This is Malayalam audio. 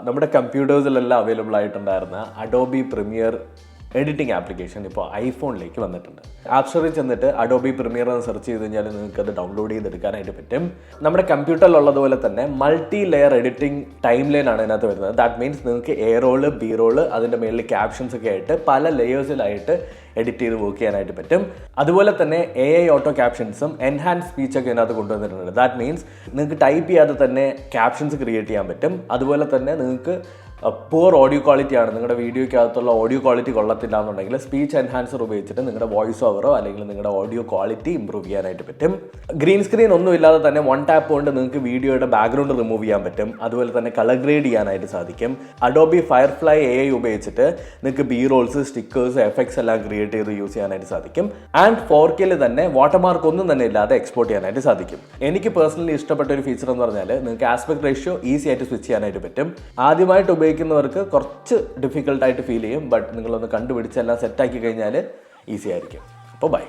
നമ്മുടെ കമ്പ്യൂട്ടേഴ്സിലെല്ലാം അവൈലബിൾ ആയിട്ടുണ്ടായിരുന്ന അഡോബി പ്രീമിയർ എഡിറ്റിംഗ് ആപ്ലിക്കേഷൻ ഇപ്പോൾ ഐഫോണിലേക്ക് വന്നിട്ടുണ്ട്. ആപ്പ് സ്റ്റോറിൽ ചെന്നിട്ട് അഡോബി പ്രീമിയർ എന്ന് സെർച്ച് ചെയ്ത് കഴിഞ്ഞാൽ നിങ്ങൾക്ക് അത് ഡൗൺലോഡ് ചെയ്തെടുക്കാനായിട്ട് പറ്റും. നമ്മുടെ കമ്പ്യൂട്ടറിലുള്ളതുപോലെ തന്നെ multi layer editing time line ആണ് ഇതിനകത്ത് വരുന്നത്. ദാറ്റ് മീൻസ് നിങ്ങൾക്ക് എ റോള്, ബി റോള്, അതിൻ്റെ മേളിൽ ക്യാപ്ഷൻസ് ഒക്കെ ആയിട്ട് പല ലെയേഴ്സിലായിട്ട് എഡിറ്റ് ചെയ്ത് വർക്ക് ചെയ്യാനായിട്ട് പറ്റും. അതുപോലെ തന്നെ AI ഓട്ടോ ക്യാപ്ഷൻസും എൻഹാൻസ് സ്പീച്ചൊക്കെ ഇതിനകത്ത് കൊണ്ടുവന്നിട്ടുണ്ട്. ദാറ്റ് മീൻസ് നിങ്ങൾക്ക് ടൈപ്പ് ചെയ്യാതെ തന്നെ ക്യാപ്ഷൻസ് ക്രിയേറ്റ് ചെയ്യാൻ പറ്റും. അതുപോലെ തന്നെ നിങ്ങൾക്ക് പുവർ ഓഡിയോ ക്വാളിറ്റി ആണ്, നിങ്ങളുടെ വീഡിയോയ്ക്കകത്തുള്ള ഓഡിയോ ക്വാളിറ്റി കൊള്ളത്തില്ല എന്നുണ്ടെങ്കിൽ സ്പീച്ച് എൻഹാൻസർ ഉപയോഗിച്ചിട്ട് നിങ്ങളുടെ വോയിസ് ഓവറോ അല്ലെങ്കിൽ നിങ്ങളുടെ ഓഡിയോ ക്വാളിറ്റി ഇമ്പ്രൂവ് ചെയ്യാനായിട്ട് പറ്റും. ഗ്രീൻ സ്ക്രീൻ ഒന്നും ഇല്ലാതെ തന്നെ 1 ടാപ്പ് കൊണ്ട് നിങ്ങൾക്ക് വീഡിയോയുടെ ബാക്ക്ഗ്രൗണ്ട് റിമൂവ് ചെയ്യാൻ പറ്റും. അതുപോലെ തന്നെ കളർ ഗ്രേഡ് ചെയ്യാനായിട്ട് സാധിക്കും. അഡോബി ഫയർഫ്ലൈ AI ഉപയോഗിച്ചിട്ട് നിങ്ങൾക്ക് ബി റോൾസ്, സ്റ്റിക്കേഴ്സ്, എഫക്ട്സ് എല്ലാം ക്രിയേറ്റ് ചെയ്ത് യൂസ് ചെയ്യാനായിട്ട് സാധിക്കും. ആൻഡ് 4K തന്നെ വാട്ടർമാർക്ക് ഒന്നും തന്നെ ഇല്ലാതെ എക്സ്പോർട്ട് ചെയ്യാനായിട്ട് സാധിക്കും. എനിക്ക് പേഴ്സണലി ഇഷ്ടപ്പെട്ട ഒരു ഫീച്ചർ എന്ന് പറഞ്ഞാൽ നിങ്ങൾക്ക് ആസ്പെക്ട് റേഷ്യോ ഈസി ആയിട്ട് സ്വിച്ച് ചെയ്യാനായിട്ട് പറ്റും. ആദ്യമായിട്ട് ഉപയോഗിക്കുന്നവർക്ക് കുറച്ച് ഡിഫിക്കൽട്ടായിട്ട് ഫീൽ ചെയ്യും, ബട്ട് നിങ്ങളൊന്ന് കണ്ടുപിടിച്ചെല്ലാം സെറ്റാക്കി കഴിഞ്ഞാൽ ഈസി ആയിരിക്കും. അപ്പോൾ ബൈ.